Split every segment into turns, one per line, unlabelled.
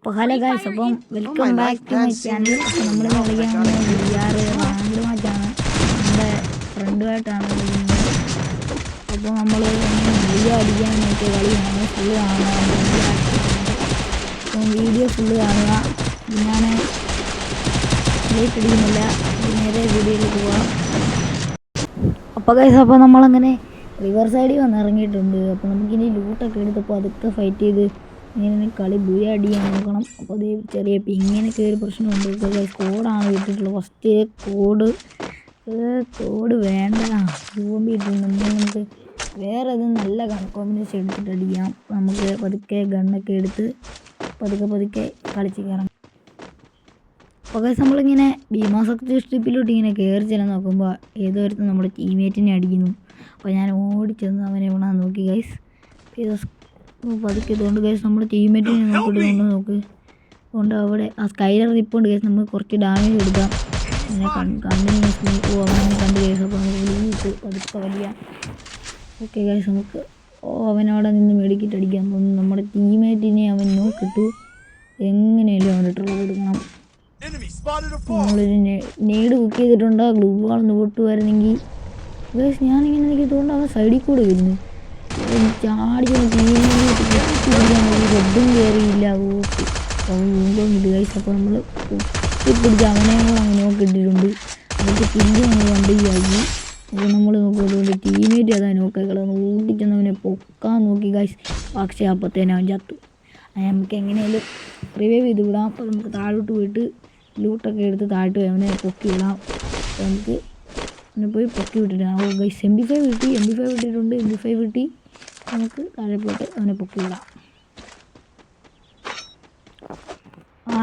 അപ്പോൾ hello guys, അപ്പം welcome back to my channel. അപ്പോൾ നമ്മൾ കളിക്കാൻ VR റാങ്ക് മാച്ചാണ്, നമ്മുടെ ഫ്രണ്ടുമായിട്ടാണ് കളിക്കുന്നത്. അപ്പോൾ നമ്മൾ വീഡിയോ അടിക്കാൻ നോക്കിയ കളിയാണ്, ഫുള്ള് കാണുക. അപ്പം വീഡിയോ ഫുള്ള് കാണുക. ഞാൻ ലേറ്റ് അടിക്കുന്നില്ല, നേരെ വീഡിയോയിലേക്ക് പോകാം. അപ്പോൾ ഗൈസ്, അപ്പോൾ നമ്മളങ്ങനെ റിവർ സൈഡിൽ വന്ന് ഇറങ്ങിയിട്ടുണ്ട്. അപ്പോൾ നമുക്കിനി ലൂട്ടൊക്കെ എടുത്തപ്പോൾ അതൊക്കെ ഫൈറ്റ് ചെയ്ത് ഇങ്ങനെ കളി ബുയ അടിയാൻ നോക്കണം. അപ്പോൾ അത് ചെറിയ ഇങ്ങനെയൊക്കെ ഒരു പ്രശ്നമുണ്ട്. കോഡാണ് ഇട്ടിട്ടുള്ളത്. ഫസ്റ്റ് കോഡ് വേണ്ട, രൂപം ഇട്ടിട്ടുണ്ട്. നമുക്ക് വേറെ ഇത് നല്ല ഗൺ കോമ്പിനേഷൻ എടുത്തിട്ട് അടിക്കാം. നമുക്ക് പതുക്കെ ഗണ്ണൊക്കെ എടുത്ത് പതുക്കെ കളിച്ച് കയറാം. അപ്പോൾ നമ്മളിങ്ങനെ ഭീമാശക്തി സ്ട്രിപ്പിലോട്ട് ഇങ്ങനെ കയറി ചെല്ലാൻ നോക്കുമ്പോൾ ഏതോ ഒരുത്തൻ നമ്മുടെ ടീമേറ്റിനെ അടിക്കുന്നു. അപ്പോൾ ഞാൻ ഓടിച്ചെന്ന് അവനെ എവിടെയാണ് നോക്കി ഗൈസ്. പതുക്കെ ഇതുകൊണ്ട് ഗൈസ് നമ്മുടെ ടീമേറ്റിനെ നോക്കിയിട്ട് നോക്ക്. അതുകൊണ്ട് അവിടെ ആ സ്കൈലർ റിപ്പുണ്ട് ഗൈസ്. നമുക്ക് കുറച്ച് ഡാമേജ് കൊടുക്കാം. അങ്ങനെ അവനെ കണ്ട് ഗൈസ്. അപ്പോൾ നമുക്ക് പതുക്കെ വലിയാം. ഓക്കെ ഗൈസ്, നമുക്ക് അവനവിടെ നിന്ന് മെഡിക്കിട്ട് അടിക്കാൻ തോന്നുന്നു. നമ്മുടെ ടീമേറ്റിനെ അവൻ നോക്കിട്ടു എങ്ങനെയല്ലോ അവൻ്റെ ട്രോൾ കൊടുക്കണം. നമ്മളൊരു നെയ്ഡ് ബുക്ക് ചെയ്തിട്ടുണ്ട്. ഗ്ലൂ വാളൊന്ന് പൊട്ടുമായിരുന്നെങ്കിൽ ഗൈസ്. ഞാനിങ്ങനെ നിൽക്കുന്നതുകൊണ്ട് അവൻ സൈഡിൽ കൂടെ വരുന്നു. ചാടി ഹെഡും കയറിയില്ല. ഓക്കെ, വീണ്ടും ഗൈസ്. അപ്പോൾ നമ്മൾ പിടിച്ച് അവനെ അങ്ങ് നോക്കിയിട്ടിട്ടുണ്ട്. അതൊക്കെ കില്ല് നമ്മൾ കണ്ടില്ലാക്കി. അപ്പോൾ നമ്മൾ നോക്കുമ്പോൾ ടീമേറ്റ് അതാ നോക്കിക്കളന്ന് ഊട്ടിച്ചെന്നവനെ പൊക്കാൻ നോക്കി ഗൈസ്. പക്ഷേ അപ്പോഴത്തേനും അവൻ ചത്തു. നമുക്ക് എങ്ങനെയാലും റിവൈവ് ചെയ്ത് വിടാം. അപ്പോൾ നമുക്ക് താഴോട്ട് പോയിട്ട് ലൂട്ടൊക്കെ എടുത്ത് താഴോട്ട് പോയി അവനെ പൊക്കി വിടാം. അപ്പോൾ നമുക്ക് അവനെ പോയി പൊക്കി വിട്ടിട്ടാണ്. ഓ ഗൈസ്, MP5 കിട്ടിയിട്ടുണ്ട്. MP5 കിട്ടി. നമുക്ക് താഴെ പോയിട്ട് അവനെ പൊക്കി വിടാം.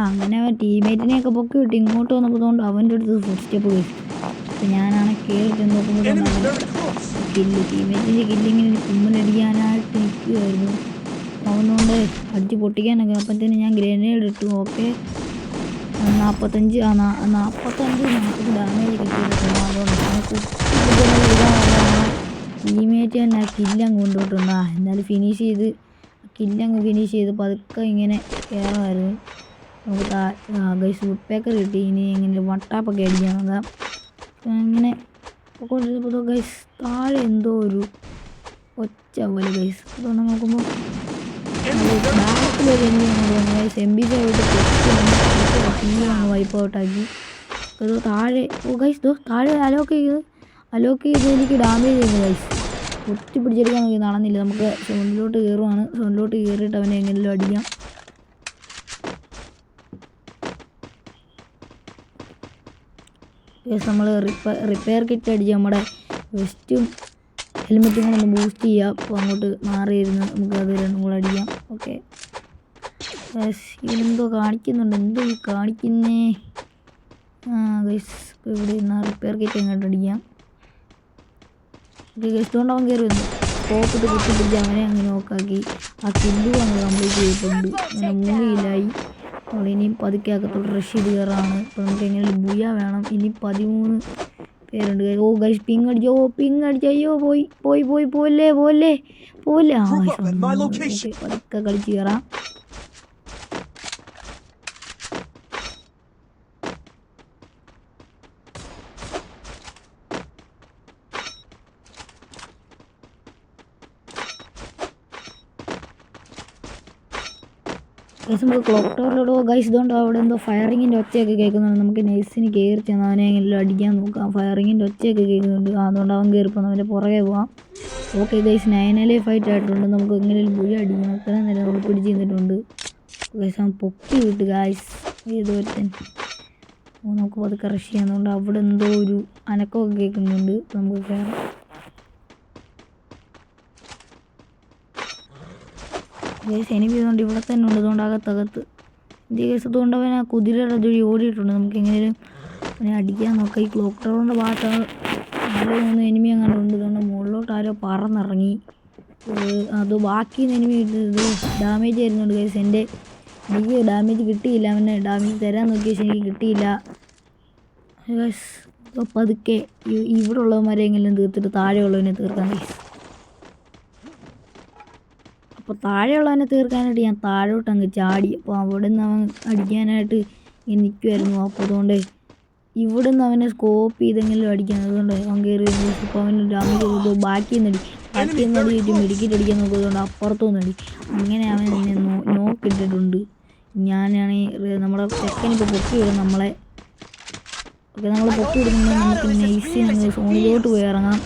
അങ്ങനെ അവൻ ടീമേറ്റിനെയൊക്കെ പൊക്കി വിട്ട് ഇങ്ങോട്ട് വന്നപ്പോഴതുകൊണ്ട് അവൻ്റെ അടുത്ത് ഫസ്റ്റ് സ്റ്റെപ്പ് കഴിച്ചു. അപ്പോൾ ഞാനാണ് കയറി നോക്കുമ്പോഴാണ് ടീമേറ്റിൻ്റെ കില്ലിങ്ങനെ കുമ്മലടിക്കാനായിട്ട് നിൽക്കുമായിരുന്നു. അവന്നുകൊണ്ട് അടിച്ച് പൊട്ടിക്കാനൊക്കെ. അപ്പോഴത്തേന് ഞാൻ ഗ്രനേഡ് ഇട്ടു. ഓക്കെ, 45 ഡാമേജ് കിട്ടിയിട്ടുണ്ട്. അതുകൊണ്ട് ടീമേറ്റ് തന്നെ ആ കില്ലങ്ങ് കൊണ്ടുപോയിട്ടുണ്ട്. എന്നാലും കില്ലങ്ങ് ഫിനിഷ് ചെയ്ത് പതുക്കെ ഇങ്ങനെ കയറുമായിരുന്നു. നമുക്ക് ഗൈസ് വുഡ് പേക്കർ കിട്ടി. ഇനി ഇങ്ങനെ വട്ടാപ്പൊക്കെ അടിക്കാൻ നോക്കാം. ഇങ്ങനെ കൊണ്ടിരുന്നപ്പോൾ ഗൈസ് താഴെ എന്തോ ഒരു ഒച്ച പോലെ ഗൈസ്. അതുകൊണ്ട് നോക്കുമ്പോൾ ബാക്കിലൊരു ഗൈസ് MP5 വൈപ്പ് ഔട്ടാക്കി. അത് താഴെ ഗൈസ് താഴെ അലോക്ക് ചെയ്ത് എനിക്ക് ഡാമേജ് ചെയ്യുന്നു ഗൈസ്. ഒത്തി പിടിച്ചെടുക്കാൻ നോക്കി നടന്നില്ല. നമുക്ക് സോണിലോട്ട് കയറുവാണ്. സോണിലോട്ട് കയറിയിട്ട് അവനെ എങ്ങനെയല്ലോ അടിക്കാം. ഗൈസ് നമ്മൾ റിപ്പയർ കിറ്റ് അടിച്ച് നമ്മുടെ വെസ്റ്റും ഹെൽമെറ്റും കൂടെ ഒന്ന് ബൂസ്റ്റ് ചെയ്യാം. അപ്പോൾ അങ്ങോട്ട് മാറിയിരുന്ന് നമുക്ക് അത് രണ്ടും കൂടെ അടിക്കാം. ഓക്കെ ഗൈസ്, ഇവനെന്തോ കാണിക്കുന്നുണ്ട്. എന്തോ ഈ കാണിക്കുന്നേ? ഗൈസ് ഇപ്പോൾ ഇവിടെ ഇരുന്ന് റിപ്പയർ കിറ്റ് അങ്ങോട്ട് അടിക്കാം. ഓക്കെ ഗൈസ്, ഇതുകൊണ്ട് അവൻ കയറി വന്നു. സ്കോപ്പിട്ട് കുത്തിപ്പിടിച്ച് അവനെ അങ്ങ് നോക്കാക്കി. ആ കില്ലും അങ്ങ് കംപ്ലീറ്റ് ചെയ്തിട്ടുണ്ട്. അങ്ങനെ 3 കില്ലായി. നമ്മളിനിയും പതുക്കെ അകത്തോട്ട് റഷ് ചെയ്ത് കയറാണ്. ഇപ്പോൾ നമുക്ക് എങ്ങനെയും ബുയ വേണം. ഇനി 13 പേരുണ്ട്. ഓ ഗൈസ്, പിങ് അടിച്ചോ. അയ്യോ പോയി പോലെ പതുക്കെ കളിച്ച് കയറാം. ഗൈസ് നമുക്ക് ക്ലോക്ക് ടവറിലോട്ട് പോകാം. ഗൈസ് ഇതുകൊണ്ട് അവിടെ എന്തോ ഫയറിങ്ങിൻ്റെ ഒച്ചയൊക്കെ കേൾക്കുന്നുണ്ട്. നമുക്ക് നൈസിന് കയറി ചെന്ന് അവനെ എങ്കിലും അടിക്കാൻ നോക്കാം. ഫയറിങ്ങിൻ്റെ ഒച്ചയൊക്കെ കേൾക്കുന്നുണ്ട്. അതുകൊണ്ട് അവൻ കയറിപ്പോൾ അവൻ്റെ പുറകെ പോകാം. ഓക്കെ ഗൈസ്, 9 ഫൈറ്റ് ആയിട്ടുണ്ട്. നമുക്ക് എങ്ങനെയും ബുയ അടിക്കണം. അത്രയും നേരം നമ്മൾ പിടിച്ച് നിന്നിട്ടുണ്ട്. ഗൈസ് അവൻ പൊക്കി വിട്ട് ഗൈസ്. ഏതോരുത്തൻ നമുക്ക് പതുക്കെ റഷ് ചെയ്യുന്നതുകൊണ്ട് അവിടെ എന്തോ ഒരു അനക്കമൊക്കെ കേൾക്കുന്നുണ്ട്. നമുക്ക് കയറാം. ഗൈസ് എനിമി ഇതുകൊണ്ട് ഇവിടെ തന്നെ ഉണ്ട്. അതുകൊണ്ട് അകത്തകത്ത് ഇന്ത്യ കേസ്. അതുകൊണ്ട് അവൻ ആ കുതിരയുടെ അതുവഴി ഓടിയിട്ടുണ്ട്. നമുക്ക് എങ്ങനെയും അവനെ അടിക്കാൻ നോക്കാം. ഈ ക്ലോക്ക് ടവറിൻ്റെ ഭാഗത്താണ് 3 എനിമി അങ്ങനെ ഉണ്ട്. അതുകൊണ്ട് മുകളിലോട്ട് ആരോ പറന്നിറങ്ങി. അത് ബാക്കി എനിമി ഇത് ഡാമേജ് തരുന്നുണ്ട് ഗൈസ്. എനിക്ക് ഡാമേജ് കിട്ടിയില്ല. അവനെ ഡാമേജ് തരാൻ നോക്കിയ പക്ഷേ എനിക്ക് കിട്ടിയില്ല ഗൈസ്. പതുക്കെ ഇവിടെ ഉള്ളവന്മാരെങ്കിലും തീർത്തിട്ട് താഴെ ഉള്ളവനെ തീർക്കാം ഗൈസ്. അപ്പോൾ താഴെയുള്ളവനെ തീർക്കാനായിട്ട് ഞാൻ താഴോട്ട് അങ്ങ് ചാടി. അപ്പോൾ അവിടെ നിന്ന് അവൻ അടിക്കാനായിട്ട് നിൽക്കുമായിരുന്നു. അപ്പോൾ അതുകൊണ്ട് ഇവിടെ നിന്ന് അവനെ സ്കോപ്പ് ചെയ്തെങ്കിലും അടിക്കാൻ. അതുകൊണ്ട് അവൻ കയറി ഇപ്പോൾ അവന് ഡാമേജ് കൊടുത്തു. ബാക്കിൽ നിന്ന് അടിച്ചിട്ട് മെഡിക്കറ്റ് അടിക്കാൻ നോക്കുന്നതുകൊണ്ട് അപ്പുറത്തുനിന്ന് അടി. അങ്ങനെ അവൻ എന്നെ നോക്കിയിട്ടിട്ടുണ്ട്. ഞാനാണെങ്കിൽ നമ്മുടെ ചെക്കനിപ്പോൾ പൊക്കി വിടും നമ്മളെ. ഓക്കെ, നമ്മൾ പൊക്കി വിടുമ്പോൾ നമുക്ക് നൈസിൽ നമ്മൾ സോണിലോട്ട് പോയി ഇറങ്ങാം.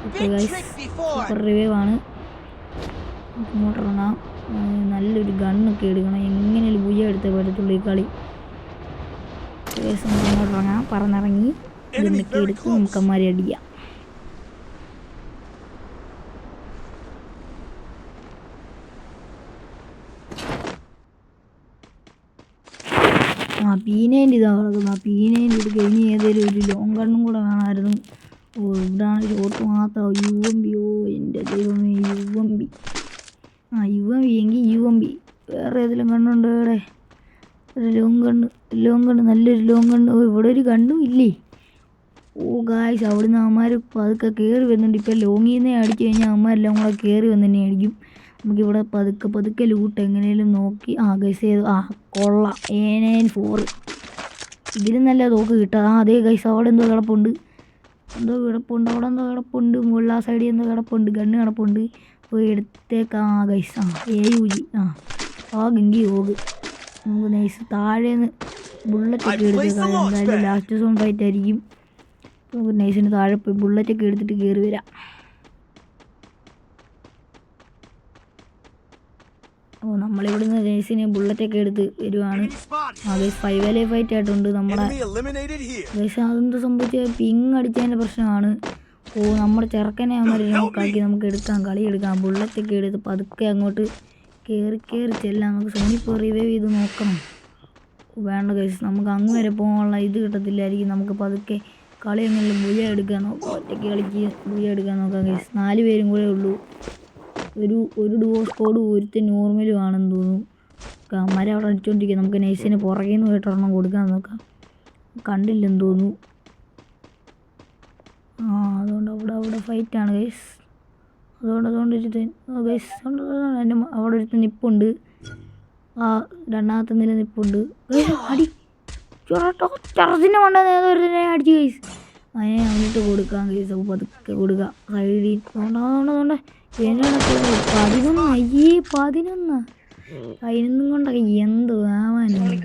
ഓക്കെ ഗൈസ്, സൂപ്പർ റിവൈവാണ്. ഇങ്ങോട്ട് ഇറങ്ങാം. നല്ലൊരു ഗണ്ണൊക്കെ എടുക്കണം. എങ്ങനെയൊരു ബുയ്യ എടുത്തേ പറ്റത്തുള്ളൂ ഈ കളി. ഇങ്ങോട്ട് ഇറങ്ങാം. പറന്നിറങ്ങി ഗണ്ണൊക്കെ എടുത്ത് നമുക്കന്മാരെ അടിക്കാം. P90 ഇതാണ് കിടക്കുന്നത്. P90 എടുക്കുക. ഇനി ഏതെങ്കിലും ഒരു ലോങ് ഗണ്ണും കൂടെ വേണമായിരുന്നു. ഇവിടാണ് ഷോട്ട് മാത്രം. UMP. എൻ്റെ ദൈവമേ, UMP. UMP എങ്കിൽ UMP. വേറെ ഏതെങ്കിലും ഗണ്ണുണ്ടോ ഇവിടെ? ഒരു ലോങ് ഗണ്ണ് നല്ലൊരു ലോങ് ഗണ്ണ്. ഇവിടെ ഒരു ഗണ്ണും ഇല്ലേ? ഗായ്സ്, അവിടുന്ന് അവന്മാർ പതുക്കെ കയറി വരുന്നുണ്ട്. ഇപ്പോൾ ലോങ്ങിൽ നിന്നേ അടിച്ചു കഴിഞ്ഞാൽ അവന്മാരെല്ലാം കൂടെ കയറി വന്ന് തന്നെ അടിക്കും. നമുക്കിവിടെ പതുക്കെ ലൂട്ട് എങ്ങനെയും നോക്കി. ഗൈസ് ചെയ്തു. കൊള്ളാം. A94. ഇതിലും നല്ല തോക്ക് കിട്ടുക. അതേ ഗൈസ്, അവിടെ എന്തോ കിടപ്പുണ്ട്. അവിടെ എന്തോ കിടപ്പുണ്ട്. മുകളിൽ ആ സൈഡിൽ എന്തോ കിടപ്പുണ്ട്. ഗണ്ണ് കിടപ്പുണ്ട്. പോയി എടുത്തേക്കാം ഗൈസ്. AUG. ഗംഗി ഹോഗ്. നമുക്ക് നൈസ് താഴേന്ന് ബുള്ളറ്റൊക്കെ എടുത്തേക്കാം. എന്തായാലും ലാസ്റ്റ് സോൺ ഫൈറ്റ് ആയിരിക്കും. നമുക്ക് നൈസിന് താഴെ പോയി ബുള്ളറ്റൊക്കെ എടുത്തിട്ട് കയറി വരാം. നമ്മളിവിടുന്ന് നൈസിന് ബുള്ളറ്റൊക്കെ എടുത്ത് വരുവാണ്. ഗൈസ് 5v ഫൈറ്റ് ആയിട്ടുണ്ട് നമ്മുടെ. ഗൈസ് അതെന്ത് സംഭവിച്ചാൽ പിങ് അടിച്ചതിൻ്റെ പ്രശ്നമാണ്. നമ്മുടെ ചെറുക്കനെ നോക്കാക്കി നമുക്ക് എടുക്കാം, കളി എടുക്കാം. ബുള്ളറ്റൊക്കെ എടുത്ത് പതുക്കെ അങ്ങോട്ട് കയറി ചെല്ലാം. നമുക്ക് സോണിപ്പോൾ റിവൈവ് ചെയ്ത് നോക്കണം. വേണ്ട ഗൈസ്, നമുക്ക് അങ്ങ് വരെ പോകാനുള്ള ഇത് കിട്ടത്തില്ലായിരിക്കും. നമുക്ക് പതുക്കെ കളി എങ്ങനെയും ബുയ എടുക്കാൻ നോക്കാം. ഒറ്റയ്ക്ക് കളിക്ക് ബുയ എടുക്കാൻ നോക്കാം ഗൈസ്. 4 പേരും കൂടെ ഉള്ളൂ. ഒരു ഡുവോ സ്കോഡ് ഒരുത്തെ നോർമലും ആണെന്ന് തോന്നുന്നു. അമ്മരെ അവിടെ അടിച്ചുകൊണ്ടിരിക്കുക. നമുക്ക് നൈസിന് പുറകെ നിന്ന് പോയിട്ട് ഒരെണ്ണം കൊടുക്കാൻ നോക്കാം. കണ്ടില്ലെന്ന് തോന്നുന്നു. അതുകൊണ്ട് അവിടെ ഫൈറ്റാണ് ഗൈസ്. അതുകൊണ്ട് ഗൈസ് എൻ്റെ അവിടെ ഒരുത്ത നിപ്പുണ്ട്. രണ്ടാമത്തെ നില നിപ്പുണ്ട്. അടി ചറച്ചിൻ്റെ മണ്ട നേരെ അടിച്ചു ഗൈസ്. അതിനെ അവനിട്ട് കൊടുക്കാം ഗൈസ്. അപ്പോൾ പതുക്കെ കൊടുക്കാം. സൈഡിൽ അതുകൊണ്ട് 11 കൊണ്ടൊക്കെ എന്ത് ആവാനാണ്.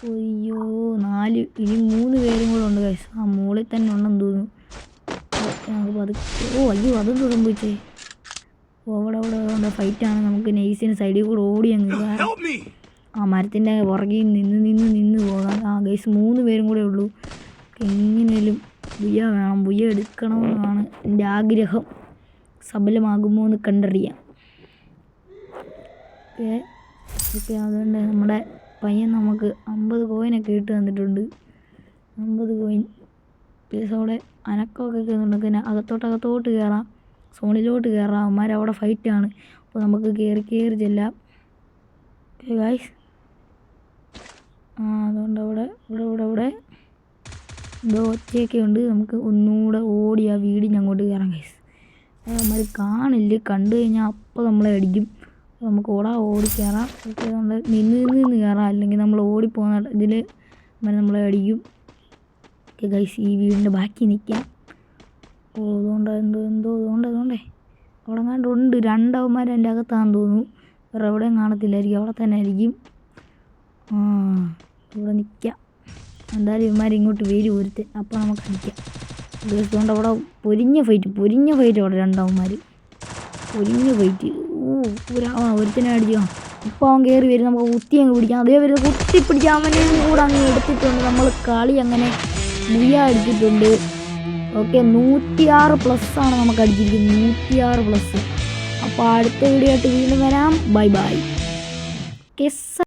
അയ്യോ 4 ഇനി 3 പേരും കൂടെ ഉണ്ട് ഗൈസ്. മുകളിൽ തന്നെ ഉണ്ടെന്ന് തോന്നുന്നു. നമുക്ക് പതുക്കെ അയ്യോ അതെന്ത് സംഭവിച്ചേ? അവിടെ ഫൈറ്റാണ്. നമുക്ക് നൈസിന് സൈഡിൽ കൂടെ ഓടി അങ്ങ് മരത്തിൻ്റെ പുറകിൽ നിന്ന് പോകാം. ഗൈസ് 3 പേരും കൂടെ ഉള്ളൂ. എങ്ങനെയും ബുയ വേണം, ബുയ എടുക്കണമെന്നാണ് എൻ്റെ ആഗ്രഹം. സഫലമാകുമോ എന്ന് കണ്ടറിയാം. ഓക്കെ അതുകൊണ്ട് നമ്മുടെ പയ്യൻ നമുക്ക് 50 കോയിനൊക്കെ ഇട്ട് തന്നിട്ടുണ്ട്. 50 കോയിൻ. പ്ലീസ് അവിടെ അനക്കമൊക്കെ കേൾക്കുന്നുണ്ട്. അകത്തോട്ട് കയറാം, സോണിലോട്ട് കയറാം. അവന്മാരവിടെ ഫൈറ്റാണ്. അപ്പോൾ നമുക്ക് കയറി ചെല്ലാം. Okay guys. അതുകൊണ്ട് ഇവിടെ എന്തോ ഒച്ചയൊക്കെ ഉണ്ട്. നമുക്ക് ഒന്നുകൂടെ ഓടി ആ വീടിന് അങ്ങോട്ട് കയറാം ഗൈസ്. നമ്മൾ കാണില്ല, കണ്ടു കഴിഞ്ഞാൽ അപ്പോൾ നമ്മളെ അടിക്കും. നമുക്ക് ഓടി കയറാം. ഓക്കെ അതുകൊണ്ട് നിന്ന് കയറാം. അല്ലെങ്കിൽ നമ്മൾ ഓടിപ്പോകുന്ന ഇതിൽ നമ്മളെ അടിക്കും. ഓക്കെ ഗൈസ്, ഈ വീടിൻ്റെ ബാക്കി നിൽക്കാം. അതുകൊണ്ട് അതുകൊണ്ടേ അവിടെ കണ്ടുണ്ട് 2 അവന്മാർ എൻ്റെ അകത്താണെന്ന് തോന്നുന്നു. വേറെ എവിടെയും കാണത്തില്ലായിരിക്കും, അവിടെ തന്നെ ആയിരിക്കും. ഇവിടെ നിൽക്കാം. എന്തായാലും ഇവന്മാർ ഇങ്ങോട്ട് വരും ഒരുത്തെ. അപ്പോൾ നമുക്ക് അടിക്കാം. അതുകൊണ്ട് അവിടെ പൊരിഞ്ഞ ഫൈറ്റ് അവിടെ 2 അവന്മാർ. പൊരിഞ്ഞ ഫൈറ്റ്. ഒരുത്തിനെ അടിച്ചു. ഇപ്പോൾ അവൻ കയറി വരും. നമുക്ക് കുത്തി അങ്ങ് പിടിക്കാം. അതേപോലെ കുത്തിപ്പിടിക്കാം. അവനെ കൂടെ അങ്ങ് എടുത്തിട്ടുണ്ട്. നമ്മൾ കളി അങ്ങനെ ബുയ അടിച്ചിട്ടുണ്ട്. ഓക്കെ 106+ നമുക്ക് അടിച്ചിരിക്കുന്നത്. 106+. അപ്പോൾ അടുത്ത വീഡിയോ ആയിട്ട് വീണ്ടും വരാം. ബൈ.